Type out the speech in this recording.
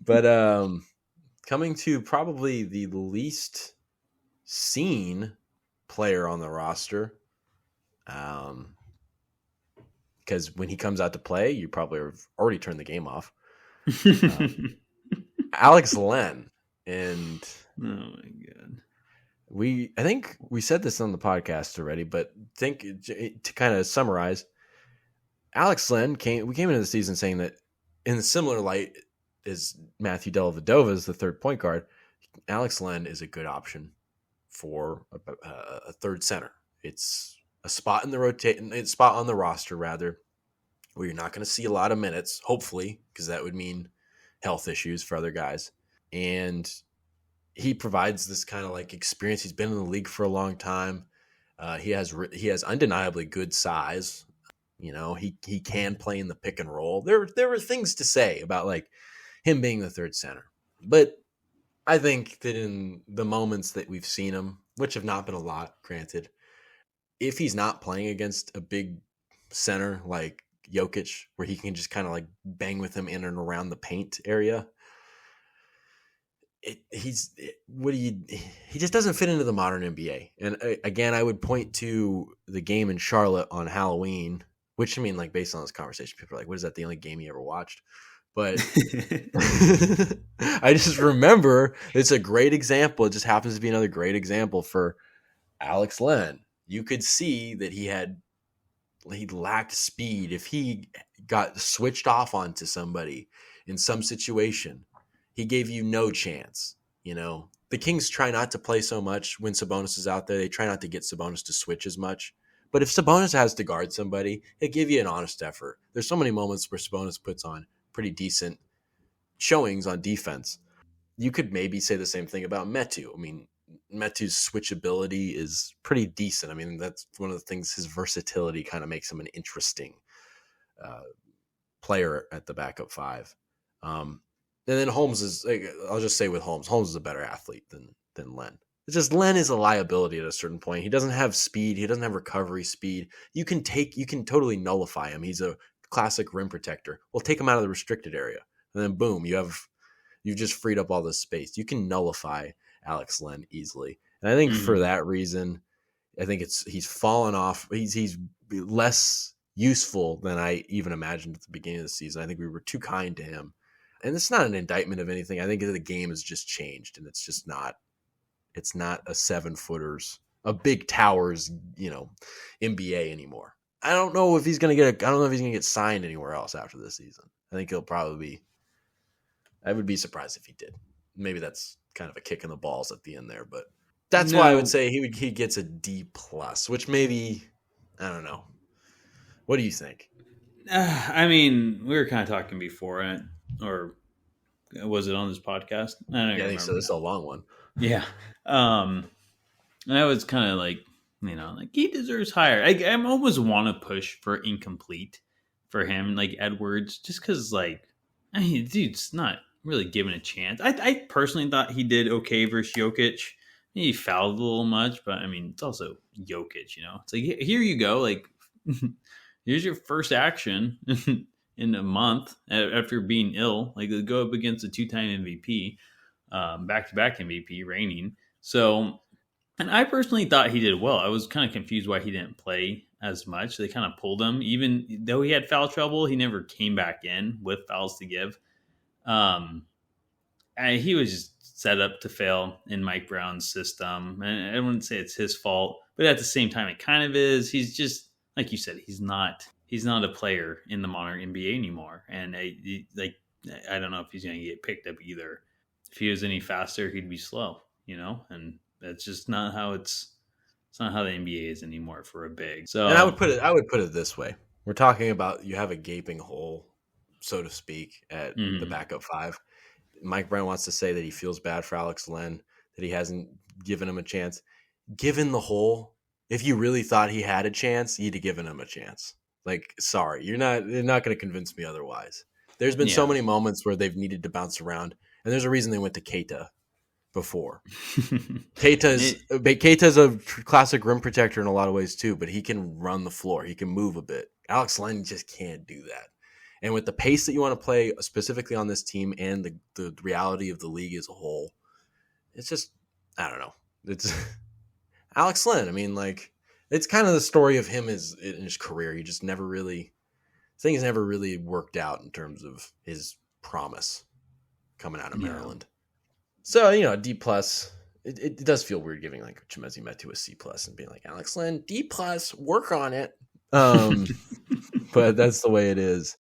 But coming to probably the least seen player on the roster, because when he comes out to play, you probably have already turned the game off. Alex Len. And oh my God. I think we said this on the podcast already, but to kind of summarize, Alex Len we came into the season saying that in a similar light as Matthew Dellavedova is the third point guard, Alex Len is a good option for a third center. It's a spot in the spot on the roster rather, where you're not going to see a lot of minutes, hopefully, because that would mean health issues for other guys. And he provides this kind of like experience. He's been in the league for a long time. He has undeniably good size. You know, he can play in the pick and roll. There were things to say about like him being the third center, but I think that in the moments that we've seen him, which have not been a lot, granted, if he's not playing against a big center like Jokic, where he can just kind of like bang with him in and around the paint area, he just doesn't fit into the modern NBA. And again, I would point to the game in Charlotte on Halloween, which I mean, like based on this conversation, people are like, "What is that? The only game you ever watched?" But I just remember it's a great example. It just happens to be another great example for Alex Len. You could see that he lacked speed. If he got switched off onto somebody in some situation, he gave you no chance. You know, the Kings try not to play so much when Sabonis is out there. They try not to get Sabonis to switch as much. But if Sabonis has to guard somebody, he'll give you an honest effort. There's so many moments where Sabonis puts on pretty decent showings on defense. You could maybe say the same thing about Metu. I mean, Metu's switchability is pretty decent. I mean, that's one of the things, his versatility kind of makes him an interesting player at the backup five. And then Holmes is, I'll just say with Holmes is a better athlete than Len. It's just Len is a liability at a certain point. He doesn't have speed. He doesn't have recovery speed. You can totally nullify him. He's a classic rim protector. Well, take him out of the restricted area, and then boom, you've just freed up all this space. You can nullify Alex Len easily, and I think for that reason, I think he's fallen off. He's less useful than I even imagined at the beginning of the season. I think we were too kind to him, and it's not an indictment of anything. I think the game has just changed, and it's just not. It's not a 7-footers, a big towers, NBA anymore. I don't know if he's going to get signed anywhere else after this season. I think he'll probably be. I would be surprised if he did. Maybe that's kind of a kick in the balls at the end there, but that's why I would say he gets a D+, which maybe, I don't know. What do you think? I mean, we were kind of talking before, or was it on this podcast? I think so. This is a long one. Yeah. And I was kind of like, like he deserves higher. I almost want to push for incomplete for him, like Edwards, just because, dude's not really given a chance. I personally thought he did okay versus Jokic. He fouled a little much, but I mean, it's also Jokic, It's like, here you go. Like, here's your first action in a month after being ill. Like, go up against a 2-time MVP, back-to-back MVP, reigning. So, and I personally thought he did well. I was kind of confused why he didn't play as much. They kind of pulled him. Even though he had foul trouble, he never came back in with fouls to give. And he was just set up to fail in Mike Brown's system. And I wouldn't say it's his fault, but at the same time, it kind of is. He's just, like you said, he's not a player in the modern NBA anymore. And I don't know if he's going to get picked up either. If he was any faster, he'd be slow, and that's just not how it's not how the NBA is anymore for a big. So, and I would put it this way. We're talking about, you have a gaping hole, so to speak, at the backup five. Mike Brown wants to say that he feels bad for Alex Len, that he hasn't given him a chance. Given the hole, if you really thought he had a chance, you'd have given him a chance. Like, sorry, you're not going to convince me otherwise. There's been so many moments where they've needed to bounce around, and there's a reason they went to Keita before. Keita's a classic rim protector in a lot of ways too, but he can run the floor. He can move a bit. Alex Len just can't do that. And with the pace that you want to play specifically on this team and the reality of the league as a whole, it's just, I don't know. It's Alex Len. I mean, like, it's kind of the story of him in his career. He just never really, things never really worked out in terms of his promise coming out of Maryland. So, D plus. It does feel weird giving like Chimezie Metu a C plus and being like, Alex Len, D plus, work on it. But that's the way it is.